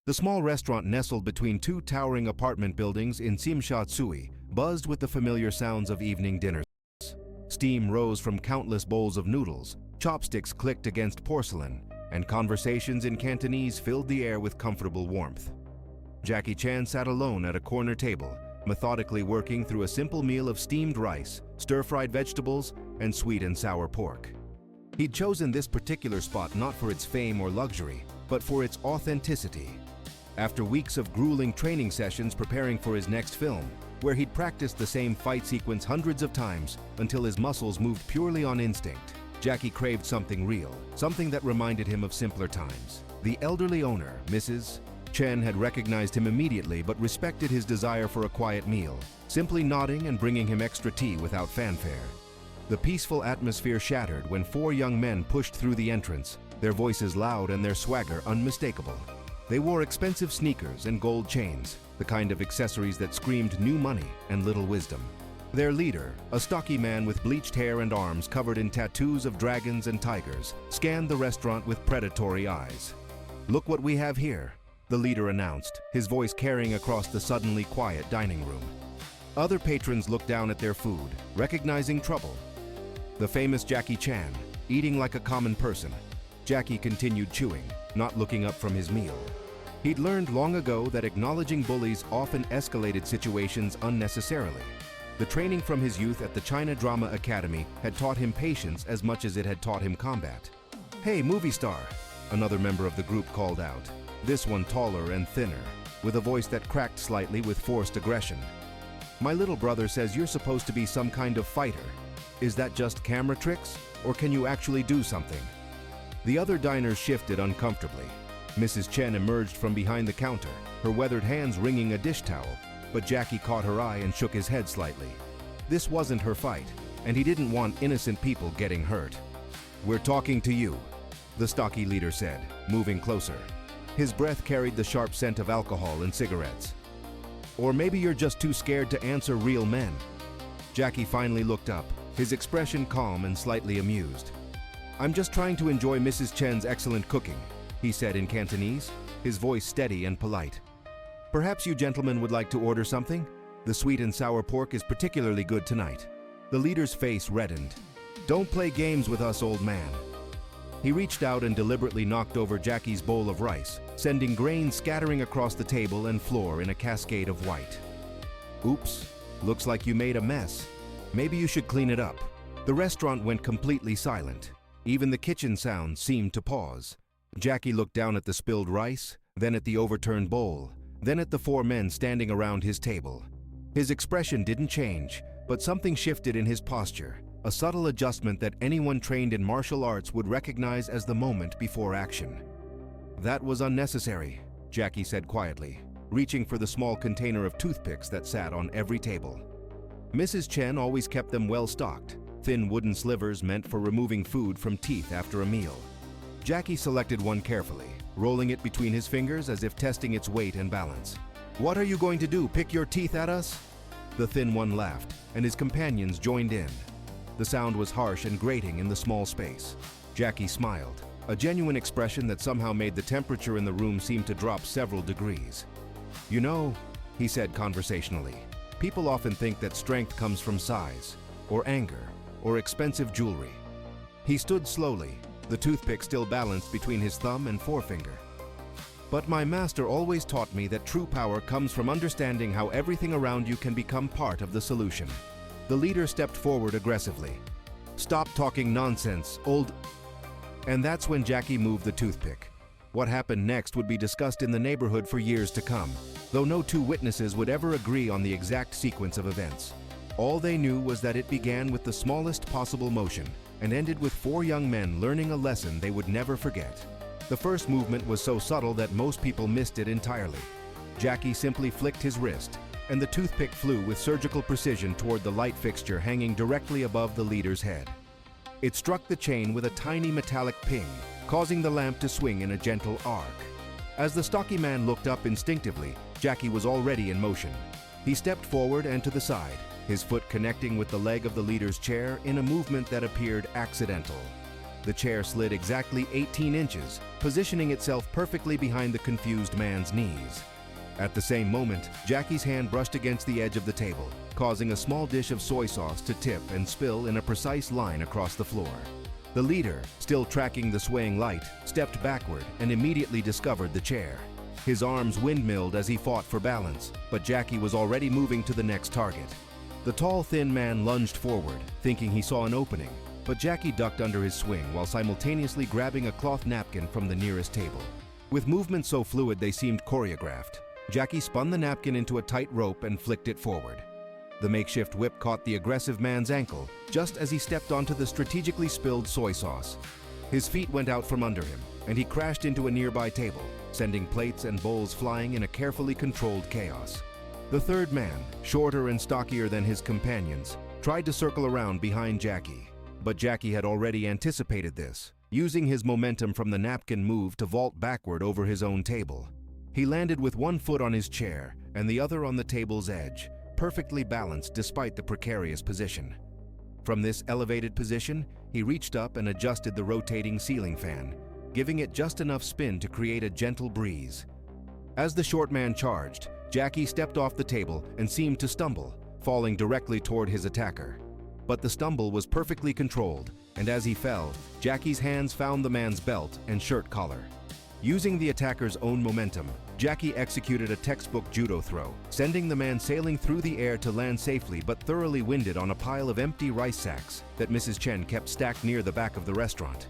The small restaurant nestled between two towering apartment buildings in Simsha-Tsui buzzed with the familiar sounds of evening dinners. Steam rose from countless bowls of noodles, chopsticks clicked against porcelain, and conversations in Cantonese filled the air with comfortable warmth. Jackie Chan sat alone at a corner table, methodically working through a simple meal of steamed rice, stir-fried vegetables, and sweet and sour pork. He'd chosen this particular spot not for its fame or luxury, but for its authenticity. After weeks of grueling training sessions preparing for his next film, where he'd practiced the same fight sequence hundreds of times until his muscles moved purely on instinct, Jackie craved something real, something that reminded him of simpler times. The elderly owner, Mrs. Chen, had recognized him immediately but respected his desire for a quiet meal, simply nodding and bringing him extra tea without fanfare. The peaceful atmosphere shattered when four young men pushed through the entrance, their voices loud and their swagger unmistakable. They wore expensive sneakers and gold chains, the kind of accessories that screamed new money and little wisdom. Their leader, a stocky man with bleached hair and arms covered in tattoos of dragons and tigers, scanned the restaurant with predatory eyes. "Look what we have here," the leader announced, his voice carrying across the suddenly quiet dining room. Other patrons looked down at their food, recognizing trouble. The famous Jackie Chan, eating like a common person. Jackie continued chewing, not looking up from his meal. He'd learned long ago that acknowledging bullies often escalated situations unnecessarily. The training from his youth at the China Drama Academy had taught him patience as much as it had taught him combat. "Hey, movie star," another member of the group called out, this one taller and thinner, with a voice that cracked slightly with forced aggression. "My little brother says you're supposed to be some kind of fighter. Is that just camera tricks, or can you actually do something?" The other diners shifted uncomfortably. Mrs. Chen emerged from behind the counter, her weathered hands wringing a dish towel, but Jackie caught her eye and shook his head slightly. This wasn't her fight, and he didn't want innocent people getting hurt. "We're talking to you," the stocky leader said, moving closer. His breath carried the sharp scent of alcohol and cigarettes. "Or maybe you're just too scared to answer real men." Jackie finally looked up, his expression calm and slightly amused. "I'm just trying to enjoy Mrs. Chen's excellent cooking," he said in Cantonese, his voice steady and polite. "Perhaps you gentlemen would like to order something? The sweet and sour pork is particularly good tonight." The leader's face reddened. "Don't play games with us, old man." He reached out and deliberately knocked over Jackie's bowl of rice, sending grains scattering across the table and floor in a cascade of white. "Oops, looks like you made a mess. Maybe you should clean it up." The restaurant went completely silent. Even the kitchen sounds seemed to pause. Jackie looked down at the spilled rice, then at the overturned bowl, then at the four men standing around his table. His expression didn't change, but something shifted in his posture, a subtle adjustment that anyone trained in martial arts would recognize as the moment before action. "That was unnecessary," Jackie said quietly, reaching for the small container of toothpicks that sat on every table. Mrs. Chen always kept them well stocked, thin wooden slivers meant for removing food from teeth after a meal. Jackie selected one carefully, rolling it between his fingers as if testing its weight and balance. "What are you going to do, pick your teeth at us?" The thin one laughed, and his companions joined in. The sound was harsh and grating in the small space. Jackie smiled, a genuine expression that somehow made the temperature in the room seem to drop several degrees. "You know," he said conversationally, "people often think that strength comes from size, or anger, or expensive jewelry." He stood slowly, the toothpick still balanced between his thumb and forefinger. "But my master always taught me that true power comes from understanding how everything around you can become part of the solution." The leader stepped forward aggressively. "Stop talking nonsense, old..." And that's when Jackie moved the toothpick. What happened next would be discussed in the neighborhood for years to come, though no two witnesses would ever agree on the exact sequence of events. All they knew was that it began with the smallest possible motion and ended with four young men learning a lesson they would never forget. The first movement was so subtle that most people missed it entirely. Jackie simply flicked his wrist, and the toothpick flew with surgical precision toward the light fixture hanging directly above the leader's head. It struck the chain with a tiny metallic ping, causing the lamp to swing in a gentle arc. As the stocky man looked up instinctively, Jackie was already in motion. He stepped forward and to the side, his foot connecting with the leg of the leader's chair in a movement that appeared accidental. the chair slid exactly 18 inches, positioning itself perfectly behind the confused man's knees. At the same moment, Jackie's hand brushed against the edge of the table, causing a small dish of soy sauce to tip and spill in a precise line across the floor. The leader, still tracking the swaying light, stepped backward and immediately discovered the chair. His arms windmilled as he fought for balance, but Jackie was already moving to the next target. The tall, thin man lunged forward, thinking he saw an opening, but Jackie ducked under his swing while simultaneously grabbing a cloth napkin from the nearest table. With movements so fluid they seemed choreographed, Jackie spun the napkin into a tight rope and flicked it forward. The makeshift whip caught the aggressive man's ankle just as he stepped onto the strategically spilled soy sauce. His feet went out from under him, and he crashed into a nearby table, sending plates and bowls flying in a carefully controlled chaos. The third man, shorter and stockier than his companions, tried to circle around behind Jackie. But Jackie had already anticipated this, using his momentum from the napkin move to vault backward over his own table. He landed with one foot on his chair and the other on the table's edge, perfectly balanced despite the precarious position. From this elevated position, he reached up and adjusted the rotating ceiling fan, giving it just enough spin to create a gentle breeze. As the short man charged, Jackie stepped off the table and seemed to stumble, falling directly toward his attacker. But the stumble was perfectly controlled, and as he fell, Jackie's hands found the man's belt and shirt collar. Using the attacker's own momentum, Jackie executed a textbook judo throw, sending the man sailing through the air to land safely but thoroughly winded on a pile of empty rice sacks that Mrs. Chen kept stacked near the back of the restaurant.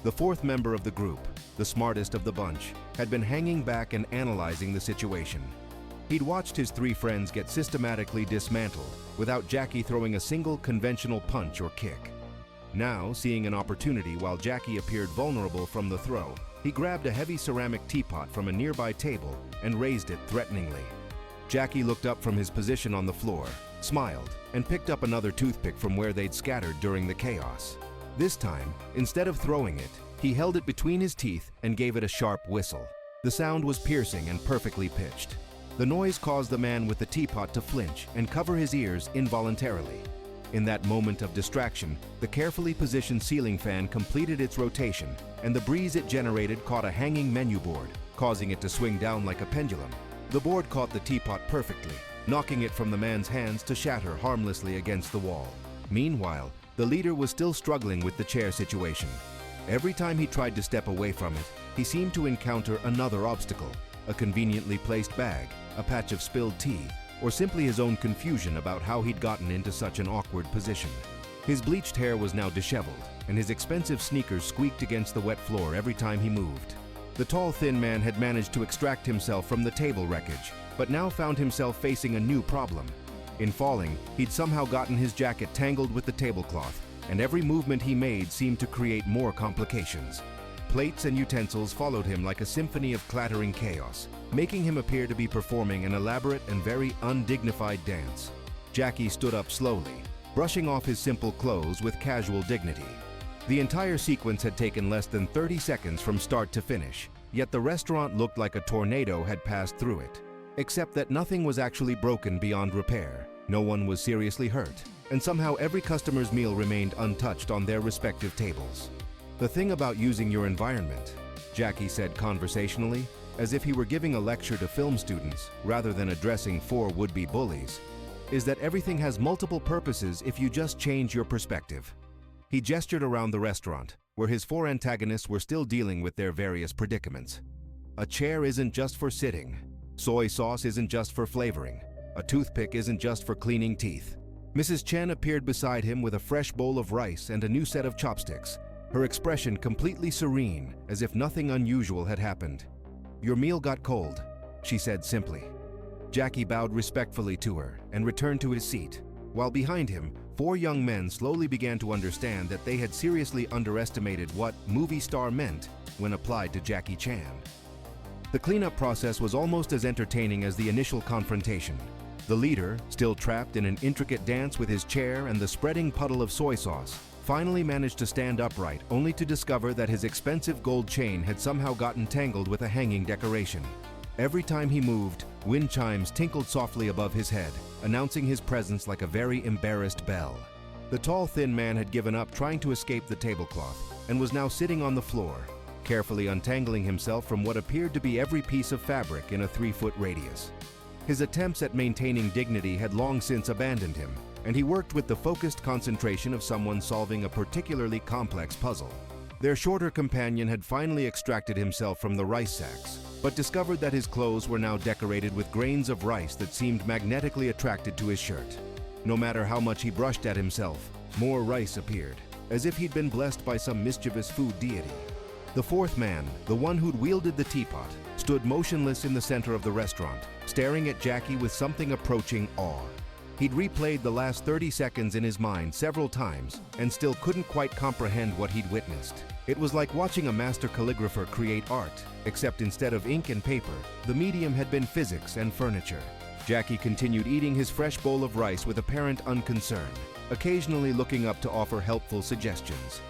The fourth member of the group, the smartest of the bunch, had been hanging back and analyzing the situation. He'd watched his three friends get systematically dismantled without Jackie throwing a single conventional punch or kick. Now, seeing an opportunity while Jackie appeared vulnerable from the throw, he grabbed a heavy ceramic teapot from a nearby table and raised it threateningly. Jackie looked up from his position on the floor, smiled, and picked up another toothpick from where they'd scattered during the chaos. This time, instead of throwing it, he held it between his teeth and gave it a sharp whistle. The sound was piercing and perfectly pitched. The noise caused the man with the teapot to flinch and cover his ears involuntarily. In that moment of distraction, the carefully positioned ceiling fan completed its rotation, and the breeze it generated caught a hanging menu board, causing it to swing down like a pendulum. The board caught the teapot perfectly, knocking it from the man's hands to shatter harmlessly against the wall. Meanwhile, the leader was still struggling with the chair situation. Every time he tried to step away from it, he seemed to encounter another obstacle, a conveniently placed bag, a patch of spilled tea, or simply his own confusion about how he'd gotten into such an awkward position. His bleached hair was now disheveled, and his expensive sneakers squeaked against the wet floor every time he moved. The tall, thin man had managed to extract himself from the table wreckage, but now found himself facing a new problem. In falling, he'd somehow gotten his jacket tangled with the tablecloth, and every movement he made seemed to create more complications. Plates and utensils followed him like a symphony of clattering chaos, making him appear to be performing an elaborate and very undignified dance. Jackie stood up slowly, brushing off his simple clothes with casual dignity. The entire sequence had taken less than 30 seconds from start to finish, yet the restaurant looked like a tornado had passed through it. Except that nothing was actually broken beyond repair, no one was seriously hurt, and somehow every customer's meal remained untouched on their respective tables. "The thing about using your environment," Jackie said conversationally, as if he were giving a lecture to film students rather than addressing four would-be bullies, "is that everything has multiple purposes if you just change your perspective." He gestured around the restaurant, where his four antagonists were still dealing with their various predicaments. A chair isn't just for sitting. Soy sauce isn't just for flavoring. A toothpick isn't just for cleaning teeth. Mrs. Chen appeared beside him with a fresh bowl of rice and a new set of chopsticks, her expression completely serene, as if nothing unusual had happened. "Your meal got cold," she said simply. Jackie bowed respectfully to her and returned to his seat, while behind him, four young men slowly began to understand that they had seriously underestimated what movie star meant when applied to Jackie Chan. The cleanup process was almost as entertaining as the initial confrontation. The leader, still trapped in an intricate dance with his chair and the spreading puddle of soy sauce, finally managed to stand upright, only to discover that his expensive gold chain had somehow gotten tangled with a hanging decoration. Every time he moved, wind chimes tinkled softly above his head, announcing his presence like a very embarrassed bell. The tall, thin man had given up trying to escape the tablecloth and was now sitting on the floor, carefully untangling himself from what appeared to be every piece of fabric in a 3-foot radius. His attempts at maintaining dignity had long since abandoned him, and he worked with the focused concentration of someone solving a particularly complex puzzle. Their shorter companion had finally extracted himself from the rice sacks, but discovered that his clothes were now decorated with grains of rice that seemed magnetically attracted to his shirt. No matter how much he brushed at himself, more rice appeared, as if he'd been blessed by some mischievous food deity. The fourth man, the one who'd wielded the teapot, stood motionless in the center of the restaurant, staring at Jackie with something approaching awe. He'd replayed the last 30 seconds in his mind several times and still couldn't quite comprehend what he'd witnessed. It was like watching a master calligrapher create art, except instead of ink and paper, the medium had been physics and furniture. Jackie continued eating his fresh bowl of rice with apparent unconcern, occasionally looking up to offer helpful suggestions.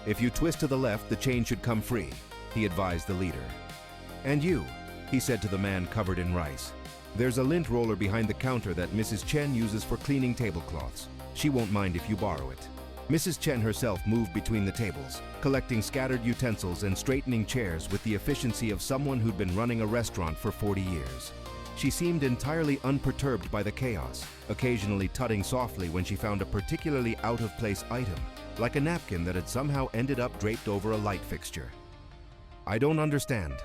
"If you twist to the left, the change should come free," he advised the leader. "And you," he said to the man covered in rice. "There's a lint roller behind the counter that Mrs. Chen uses for cleaning tablecloths. She won't mind if you borrow it." Mrs. Chen herself moved between the tables, collecting scattered utensils and straightening chairs with the efficiency of someone who'd been running a restaurant for 40 years. She seemed entirely unperturbed by the chaos, occasionally tutting softly when she found a particularly out-of-place item, like a napkin that had somehow ended up draped over a light fixture. "I don't understand,"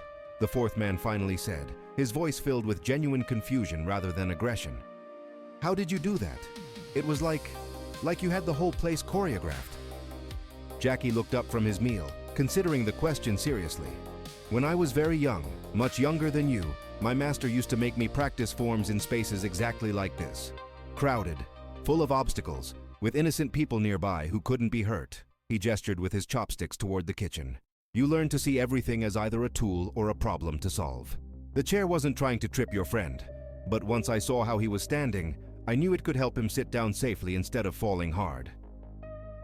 the fourth man finally said, his voice filled with genuine confusion rather than aggression. "How did you do that? It was like you had the whole place choreographed." Jackie looked up from his meal, considering the question seriously. "When I was very young, much younger than you, my master used to make me practice forms in spaces exactly like this. Crowded, full of obstacles, with innocent people nearby who couldn't be hurt." He gestured with his chopsticks toward the kitchen. "You learn to see everything as either a tool or a problem to solve. The chair wasn't trying to trip your friend, but once I saw how he was standing, I knew it could help him sit down safely instead of falling hard."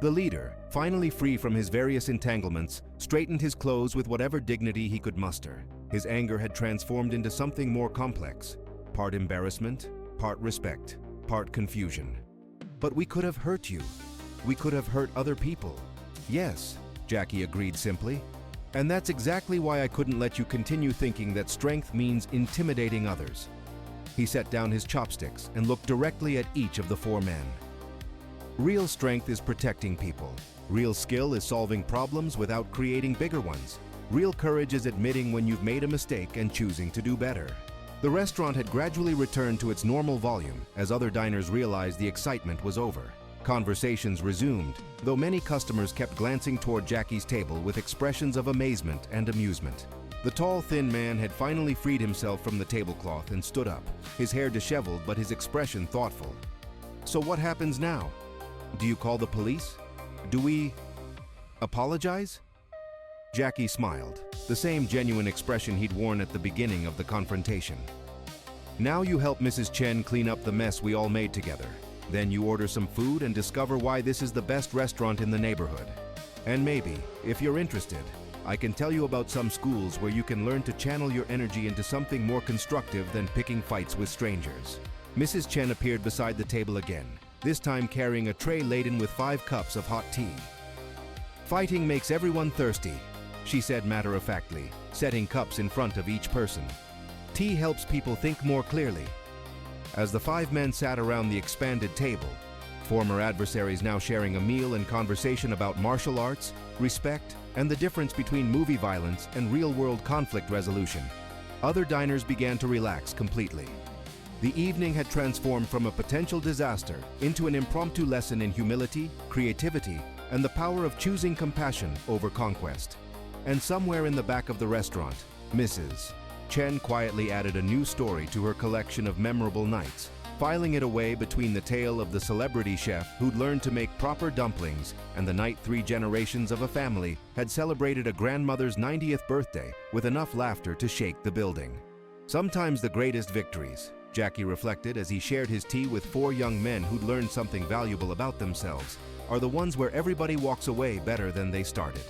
The leader, finally free from his various entanglements, straightened his clothes with whatever dignity he could muster. His anger had transformed into something more complex, part embarrassment, part respect, part confusion. "But we could have hurt you. We could have hurt other people." "Yes," Jackie agreed simply. "And that's exactly why I couldn't let you continue thinking that strength means intimidating others." He set down his chopsticks and looked directly at each of the four men. "Real strength is protecting people. Real skill is solving problems without creating bigger ones. Real courage is admitting when you've made a mistake and choosing to do better." The restaurant had gradually returned to its normal volume as other diners realized the excitement was over. Conversations resumed, though many customers kept glancing toward Jackie's table with expressions of amazement and amusement. The tall, thin man had finally freed himself from the tablecloth and stood up, his hair disheveled but his expression thoughtful. "So what happens now? Do you call the police? Do we apologize?" Jackie smiled, the same genuine expression he'd worn at the beginning of the confrontation. "Now you help Mrs. Chen clean up the mess we all made together. Then you order some food and discover why this is the best restaurant in the neighborhood. And maybe, if you're interested, I can tell you about some schools where you can learn to channel your energy into something more constructive than picking fights with strangers." Mrs. Chen appeared beside the table again, this time carrying a tray laden with 5 cups of hot tea. "Fighting makes everyone thirsty," she said matter-of-factly, setting cups in front of each person. "Tea helps people think more clearly." As the 5 men sat around the expanded table, former adversaries now sharing a meal and conversation about martial arts, respect, and the difference between movie violence and real-world conflict resolution, other diners began to relax completely. The evening had transformed from a potential disaster into an impromptu lesson in humility, creativity, and the power of choosing compassion over conquest. And somewhere in the back of the restaurant, Mrs. Chen quietly added a new story to her collection of memorable nights, filing it away between the tale of the celebrity chef who'd learned to make proper dumplings and the night 3 generations of a family had celebrated a grandmother's 90th birthday with enough laughter to shake the building. Sometimes the greatest victories, Jackie reflected as he shared his tea with 4 young men who'd learned something valuable about themselves, are the ones where everybody walks away better than they started.